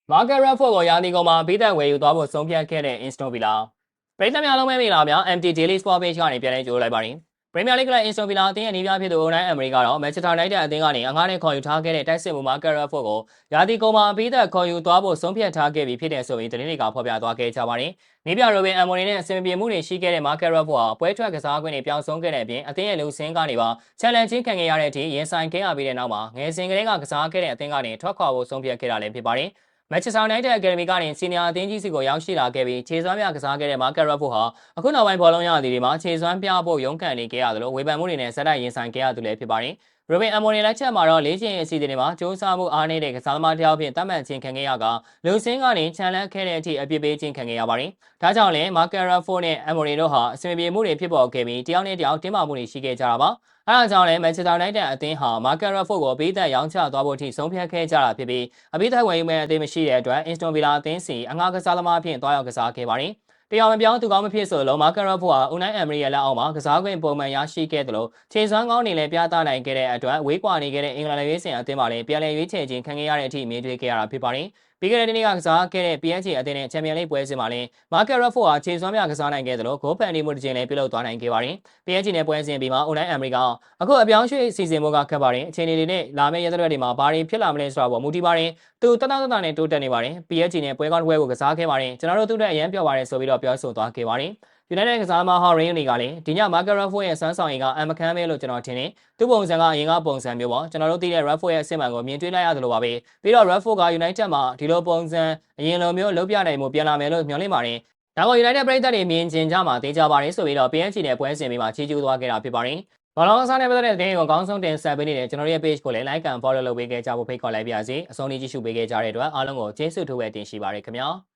Market Rashford ကိုရာသီကုန်မှာပေးသက်ဝယ်ယူသွားဖို့ဆုံးဖြတ်ခဲ့တဲ့ Aston Villa ပရိသတ်များလုံးပဲမိလာများ MT Daily Sport Page ကနေပြန်လည်ကြိုလိုက်ပါတယ်။ Premier League က Aston Villa အသင်းရဲ့နီးပြဖြစ်သူ Unai Emery ကတော့ Manchester United အသင်းကနေအငှားနဲ့ခေါ်ယူထားခဲ့တဲ့တိုက်စစ်မှု Market Rashford ကိုရာသီကုန်မှာပေးသက်ခေါ်ယူသွားဖို့ဆုံးဖြတ်ထားခဲ့ပြီဖြစ်တဲ့ဆိုပြီးသတင်းတွေကဖော်ပြသွားခဲ့ကြပါတယ်။နီးပြ Ruben Amorim နဲ့အဆင်ပြေမှုတွေရှိခဲ့တဲ့ Market Rashford ဟာပွဲထွက်ကစားခွင့်တွေပြောင်းဆုံးခဲ့တဲ့အပြင်အသင်းရဲ့လူစင်းကနေပါ challenge ခံခဲ့ရတဲ့အထိရင်ဆိုင်ခဲ့ရပြီးတဲ့နောက်မှာငယ်စဉ်ကတည်းကကစားခဲ့တဲ့အသင်းကနေထွက်ခွာဖို့ဆုံးဖြတ်ခဲ့တာလည်းဖြစ်ပါတယ်။ Manchester United Academy ကနေစီနီယာအသင်းကြီးစီကိုရောက်ရှိလာခဲ့ပြီးခြေစွမ်းပြကစားခဲ့တဲ့ Market Rashford ဟာအခုနောက်ပိုင်းဘောလုံးရသည်တွေမှာခြေစွမ်းပြဖို့ရုန်းကန်နေခဲ့ရသလိုဝေဖန်မှုတွေနဲ့ဆက်တိုက်ရင်ဆိုင်ခဲ့ရသူလည်းဖြစ်ပါတယ်။ Ruben Amorim လက်ချက်မှာတော့လေ့ကျင့်ရေးအစီအစဉ်တွေမှာစူးစမ်းမှုအားနည်းတဲ့ကစားသမားတစ်ယောက်ဖြင့်သတ်မှတ်ခြင်းခံခဲ့ရကလူစင်းကနေချန်လန်းခဲ့တဲ့အထိအပြစ်ပေးခြင်းခံခဲ့ရပါတယ်။ဒါကြောင့်လည်း Market Rashford နဲ့ Amorim တို့ဟာအဆင်ပြေမှုတွေဖြစ်ပေါ်ခဲ့ပြီးတယောက်နဲ့တယောက်တင်းမာမှုတွေရှိခဲ့ကြတာပါ။အဲဒါကြောင့်လည်း Manchester United အသင်းဟာ Market Rashford ကိုအပိသက်ရောင်းချသွားဖို့အထိဆုံးဖြတ်ခဲ့ကြတာဖြစ်ပြီးအပိသက်ဝယ်ယူမဲ့အသင်းမရှိတဲ့အတွက် Aston Villa အသင်းစီအငှားကစားသမားအဖြစ်တွားရောက်ကစားခဲ့ပါတယ်။တရားမပြောင်းသူကောင်းမဖြစ်ဆိုလို့ Market Rashford ဟာ Unai Emery ရဲ့လက်အောက်မှာကစားခွင့်ပုံမှန်ရရှိခဲ့သလိုခြေစွမ်းကောင်းတွေလည်းပြသနိုင်ခဲ့တဲ့အတွက်ဝေးကွာနေခဲ့တဲ့အင်္ဂလန်ရွေးစင်အသင်းမှာလည်းပြန်လည်ရွေးချယ်ခြင်းခံခဲ့ရတဲ့အထိမြင်တွေ့ခဲ့ရတာဖြစ်ပါတယ်။ပြီးခဲ့တဲ့နေ့ကစားခဲ့တဲ့ PSG အသင်းနဲ့ Champions League ပွဲစဉ်မှာလည်း Market Rashford ဟာခြေစွမ်းပြကစားနိုင်ခဲ့သလိုဂိုးဖန်တီးမှုတစ်ချိန်လည်းပြုလုပ်သွားနိုင်ခဲ့ပါတယ်။ PSG နဲ့ပွဲစဉ်ပြီးမှာ Unai Emery ကအခုအပြောင်းရွှေ့စီစဉ်ဖို့ကခက်ပါတယ်။အခြေအနေတွေနဲ့လာမယ့်ရက်သတ္တတွေမှာဘာတွေဖြစ်လာမလဲဆိုတာပေါ်မူတည်ပါတယ်။သူတတနဲ့တိုးတက်နေပါတယ်။ PSG နဲ့ပွဲကောင်းတစ်ပွဲကိုကစားခဲ့ပါတယ်။ကျွန်တော်တို့သူ့အတွက်အရန်ပြော့ပါတယ်ဆိုပြီးတော့ပြောဆိုသွားခဲ့ပါတယ်။ United ကစားသမားဟောင်း Rooney ကလည်းဒီည Market Rashford ရဲ့စွမ်းဆောင်ရည်ကအမခမ်းပဲလို့ကျွန်တော်ထင်တယ်။သူ့ပုံစံကအရင်ကပုံစံမျိုးပေါ့ကျွန်တော်တို့သိတဲ့ Rashford ရဲ့အစစ်မှန်ကိုမြင်တွေ့လိုက်ရသလိုပါပဲ။ပြီးတော့ Rashford က United မှာဒီလိုပုံစံအရင်လိုမျိုးလုပ်ပြနိုင်မှုပြန်လာမယ်လို့မျှော်လင့်ပါတယ်။ဒါကို United ပရိသတ်တွေမြင်ကျင်ကြမှာသိကြပါတယ်ဆိုပြီးတော့ PSG နဲ့ပွဲစဉ်ပြီးမှချီးကျူးသွားခဲ့တာဖြစ်ပါတယ်။ဘောလုံးအစားနဲ့ပတ်သက်တဲ့သတင်းတွေကိုအကောင်းဆုံးတင်ဆက်ပေးနေတဲ့ကျွန်တော်ရဲ့ page ကိုလည်း like and follow လုပ်ပေးခဲ့ကြဖို့ဖိတ်ခေါ်လိုက်ပါရစေ။အဆုံးထိကြည့်ရှုပေးခဲ့ကြတဲ့အတွက်အားလုံးကိုကျေးဇူးထူးပဲတင်ရှိပါတယ်ခင်ဗျာ။